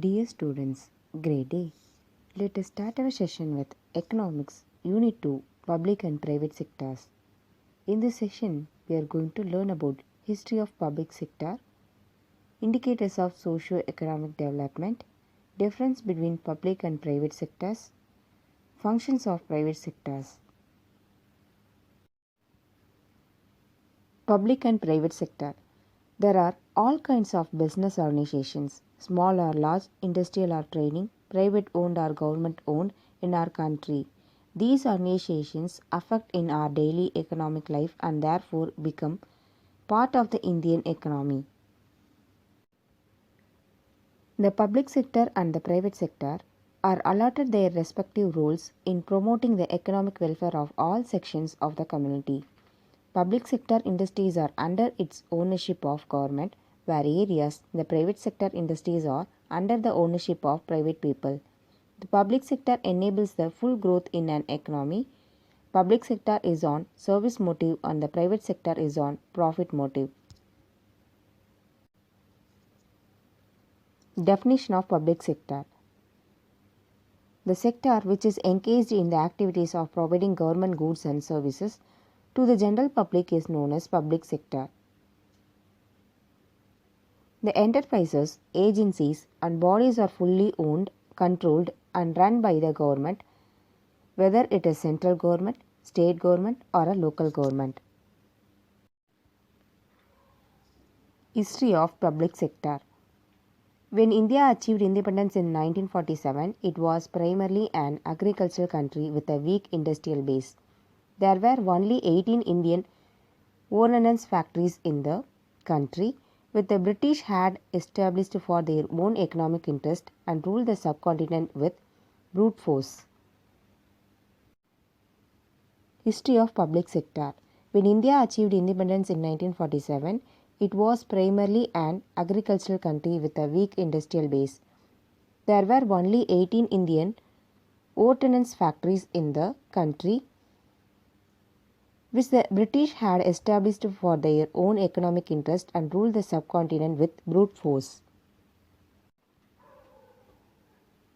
Dear students, great day. Let us start our session with Economics, Unit 2, Public and Private Sectors. In this session, we are going to learn about history of public sector, indicators of socio-economic development, difference between public and private sectors, functions of private sectors. Public and private sector. There are all kinds of business organizations, small or large, industrial or training, private owned or government owned in our country. These organizations affect in our daily economic life and therefore become part of the Indian economy. The public sector and the private sector are allotted their respective roles in promoting the economic welfare of all sections of the community. Public sector industries are under its ownership of government, where areas the private sector industries are under the ownership of private people. The public sector enables the full growth in an economy. Public sector is on service motive and the private sector is on profit motive. Definition of public sector. The sector which is engaged in the activities of providing government goods and services to the general public is known as public sector. The enterprises, agencies and bodies are fully owned, controlled and run by the government, whether it is central government, state government or a local government. History of public sector. When India achieved independence in 1947, it was primarily an agricultural country with a weak industrial base. There were only 18 Indian ordnance factories in the country, which the British had established for their own economic interest and ruled the subcontinent with brute force. History of public sector. When India achieved independence in 1947, it was primarily an agricultural country with a weak industrial base. There were only 18 Indian ordnance factories in the country, which the British had established for their own economic interest and ruled the subcontinent with brute force.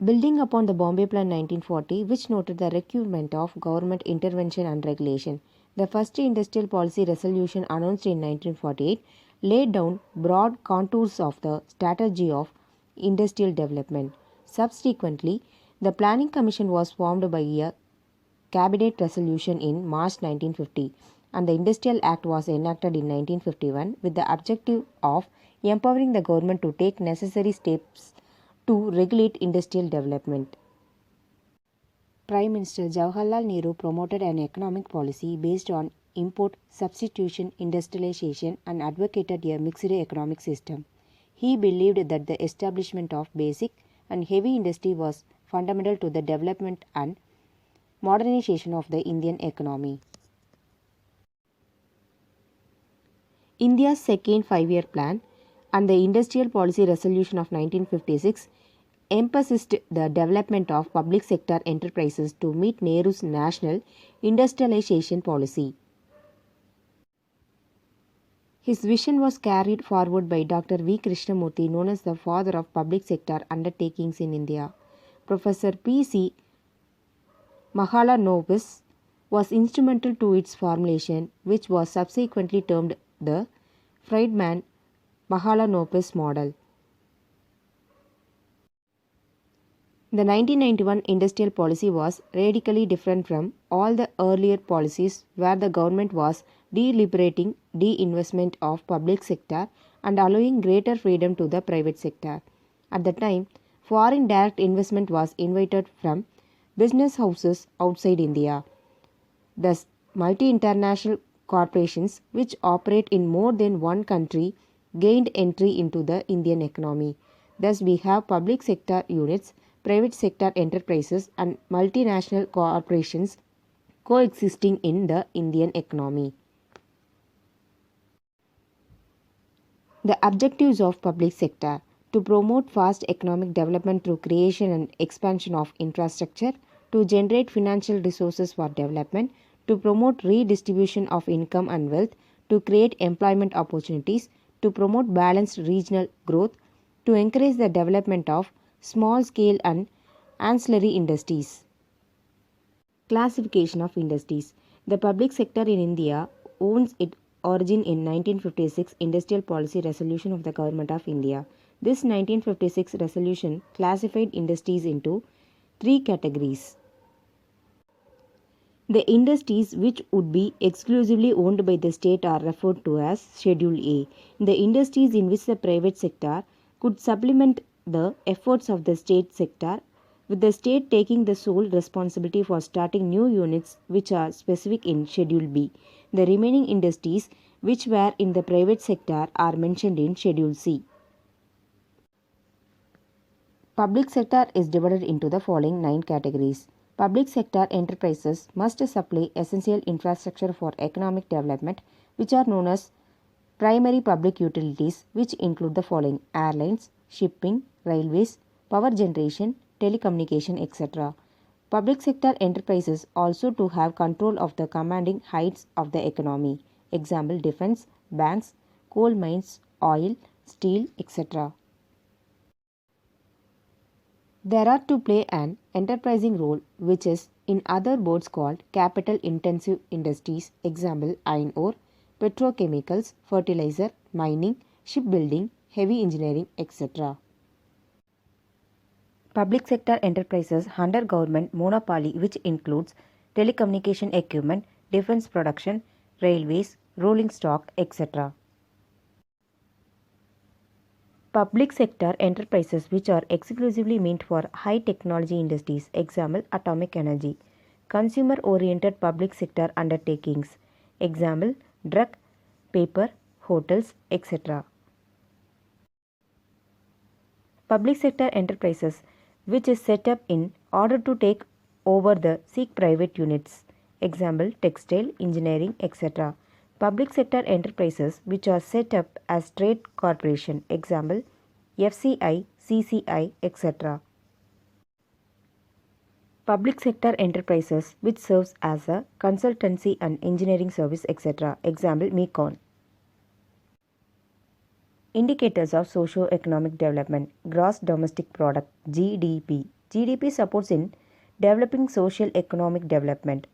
Building upon the Bombay Plan 1940, which noted the requirement of government intervention and regulation, the first industrial policy resolution announced in 1948 laid down broad contours of the strategy of industrial development. Subsequently, the Planning Commission was formed by a Cabinet resolution in March 1950 and the Industrial Act was enacted in 1951 with the objective of empowering the government to take necessary steps to regulate industrial development. Prime Minister Jawaharlal Nehru promoted an economic policy based on import substitution, industrialization and advocated a mixed economic system. He believed that the establishment of basic and heavy industry was fundamental to the development and modernization of the Indian economy. India's second five-year plan and the Industrial Policy Resolution of 1956 emphasized the development of public sector enterprises to meet Nehru's national industrialization policy. His vision was carried forward by Dr. V. Krishnamurthy, known as the father of public sector undertakings in India. Professor P.C. Mahalanobis was instrumental to its formulation, which was subsequently termed the Friedman-Mahalanobis model. The 1991 industrial policy was radically different from all the earlier policies, where the government was deliberating de-investment of public sector and allowing greater freedom to the private sector. At the time, foreign direct investment was invited from business houses outside India. Thus, multi-international corporations which operate in more than one country gained entry into the Indian economy. Thus, we have public sector units, private sector enterprises and multinational corporations coexisting in the Indian economy. The objectives of public sector: to promote fast economic development through creation and expansion of infrastructure, to generate financial resources for development, to promote redistribution of income and wealth, to create employment opportunities, to promote balanced regional growth, to encourage the development of small scale and ancillary industries. Classification of industries. The public sector in India owns its origin in 1956 Industrial Policy Resolution of the Government of India. This 1956 resolution classified industries into three categories. The industries which would be exclusively owned by the state are referred to as Schedule A. The industries in which the private sector could supplement the efforts of the state sector, with the state taking the sole responsibility for starting new units which are specific in Schedule B. The remaining industries which were in the private sector are mentioned in Schedule C. Public sector is divided into the following 9 categories. Public sector enterprises must supply essential infrastructure for economic development, which are known as primary public utilities, which include the following: airlines, shipping, railways, power generation, telecommunication, etc. Public sector enterprises also to have control of the commanding heights of the economy. Example: defense, banks, coal mines, oil, steel, etc. There are to play an enterprising role which is in other boards called capital intensive industries, example iron ore, petrochemicals, fertilizer, mining, shipbuilding, heavy engineering, etc. Public sector enterprises under government monopoly, which includes telecommunication equipment, defense production, railways, rolling stock, etc. Public sector enterprises which are exclusively meant for high technology industries, example atomic energy. Consumer oriented public sector undertakings, example drug, paper, hotels, etc. Public sector enterprises which is set up in order to take over the seek private units, example textile, engineering, etc. Public sector enterprises which are set up as trade corporation, example FCI, CCI, etc. Public sector enterprises which serves as a consultancy and engineering service, etc. Example Mecon. Indicators of socio-economic development. Gross domestic product, GDP. GDP supports in developing social economic development.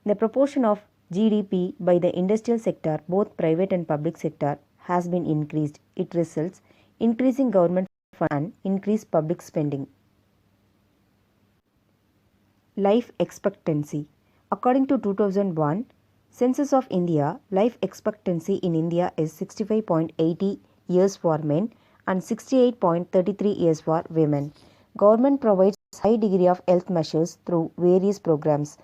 The proportion of GDP by the industrial sector, both private and public sector, has been increased. It results increasing government funds and increased public spending. Life expectancy. According to 2001 Census of India, life expectancy in India is 65.80 years for men and 68.33 years for women. Government provides high degree of health measures through various programs.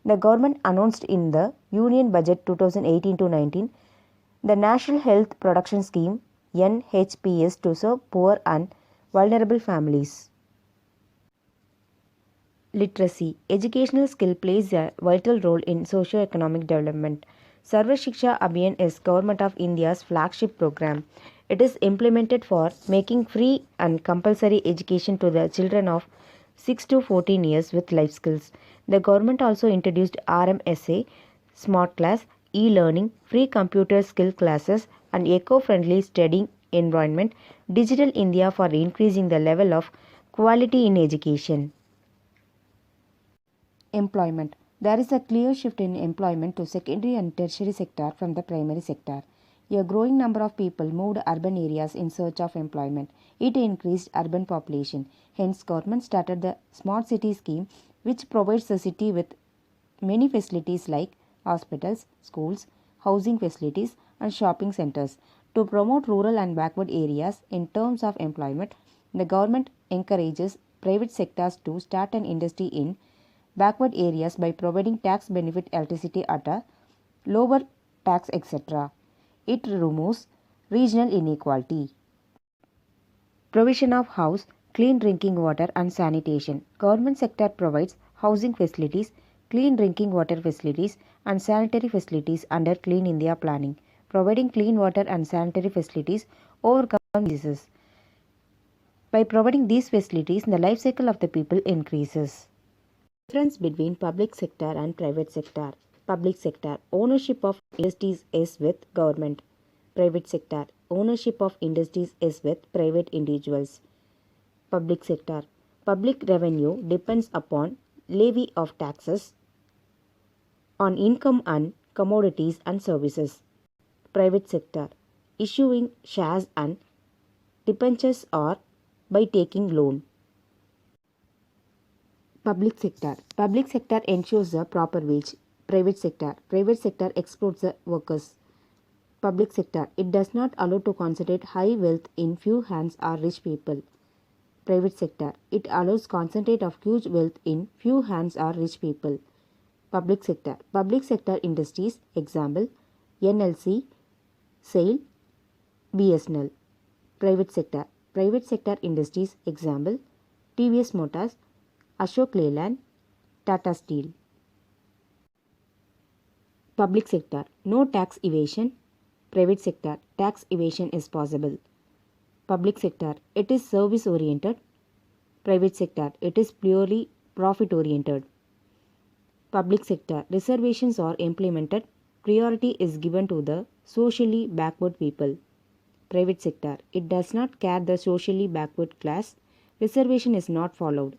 The government announced in the Union Budget 2018-19 the National Health Production Scheme NHPS to serve poor and vulnerable families. Literacy. Educational skill plays a vital role in socio-economic development. Sarva Shiksha Abhiyan is Government of India's flagship program. It is implemented for making free and compulsory education to the children of 6 to 14 years with life skills. The government also introduced RMSA, Smart Class, e-learning, free computer skill classes and eco-friendly studying environment, Digital India for increasing the level of quality in education. Employment. There is a clear shift in employment to secondary and tertiary sector from the primary sector. A growing number of people moved to urban areas in search of employment. It increased urban population. Hence, government started the Smart City scheme, which provides the city with many facilities like hospitals, schools, housing facilities, and shopping centers. To promote rural and backward areas in terms of employment, the government encourages private sectors to start an industry in backward areas by providing tax benefit electricity at a lower tax, etc. It removes regional inequality. Provision of house, clean drinking water and sanitation. Government sector provides housing facilities, clean drinking water facilities and sanitary facilities under Clean India planning. Providing clean water and sanitary facilities overcome diseases. By providing these facilities, the life cycle of the people increases. Difference between public sector and private sector. Public sector ownership of industries is with government. Private sector ownership of industries is with private individuals. Public sector. Public revenue depends upon levy of taxes on income and commodities and services. Private sector. Issuing shares and debentures or by taking loan. Public sector. Public sector ensures the proper wage. Private sector. Private sector exploits the workers. Public sector. It does not allow to concentrate high wealth in few hands or rich people. Private sector. It allows concentrate of huge wealth in few hands or rich people. Public sector. Public sector industries. Example: NLC, SAIL, BSNL. Private sector. Private sector industries. Example: TVS Motors, Ashok Leyland, Tata Steel. Public sector. No tax evasion. Private sector. Tax evasion is possible. Public sector. It is service oriented. Private sector. It is purely profit oriented. Public sector. Reservations are implemented. Priority is given to the socially backward people. Private sector. It does not care the socially backward class. Reservation is not followed.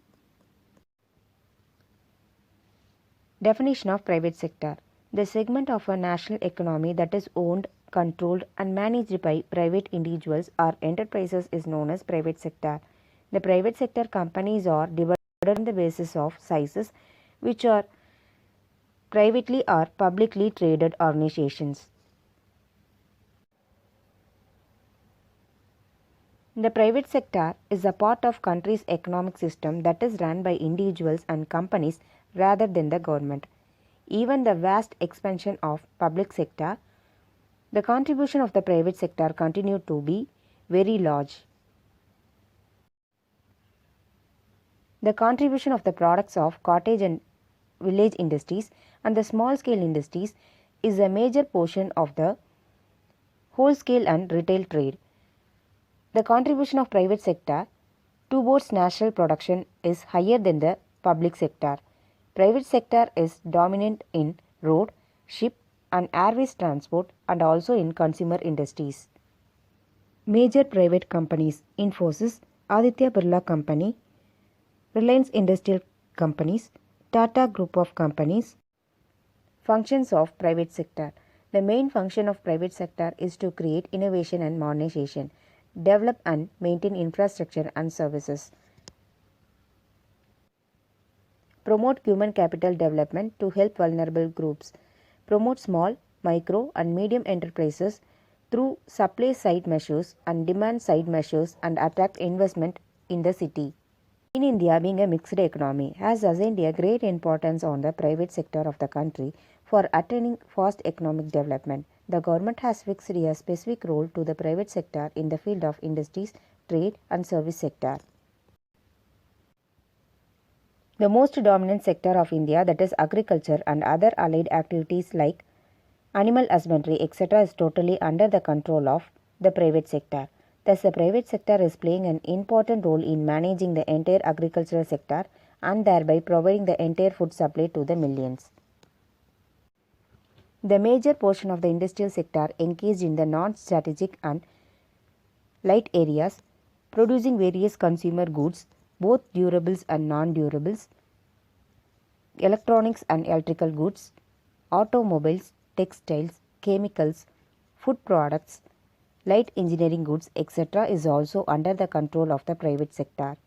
Definition of private sector. The segment of a national economy that is owned, controlled and managed by private individuals or enterprises is known as private sector. The private sector companies are divided on the basis of sizes, which are privately or publicly traded organizations. The private sector is a part of country's economic system that is run by individuals and companies rather than the government. Even the vast expansion of public sector, the contribution of the private sector continued to be very large. The contribution of the products of cottage and village industries and the small scale industries is a major portion of the wholesale and retail trade. The contribution of private sector towards national production is higher than the public sector. Private sector is dominant in road, ship and airways transport and also in consumer industries. Major private companies: Infosys, Aditya Birla Company, Reliance Industrial Companies, Tata Group of Companies. Functions of private sector. The main function of private sector is to create innovation and modernization, develop and maintain infrastructure and services, promote human capital development to help vulnerable groups, promote small, micro and medium enterprises through supply side measures and demand side measures and attract investment in the city. In India, being a mixed economy, has assigned a great importance on the private sector of the country for attaining fast economic development. The government has fixed a specific role to the private sector in the field of industries, trade and service sector. The most dominant sector of India, that is agriculture and other allied activities like animal husbandry, etc., is totally under the control of the private sector. Thus, the private sector is playing an important role in managing the entire agricultural sector and thereby providing the entire food supply to the millions. The major portion of the industrial sector engaged in the non-strategic and light areas, producing various consumer goods, both durables and non-durables, electronics and electrical goods, automobiles, textiles, chemicals, food products, light engineering goods, etc., is also under the control of the private sector.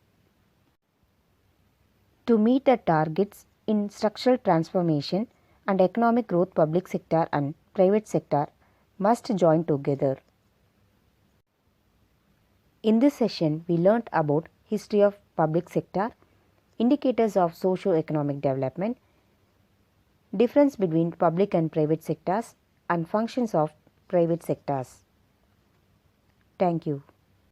To meet the targets in structural transformation and economic growth, public sector and private sector must join together. In this session, we learnt about history of public sector, indicators of socio-economic development, difference between public and private sectors, and functions of private sectors. Thank you.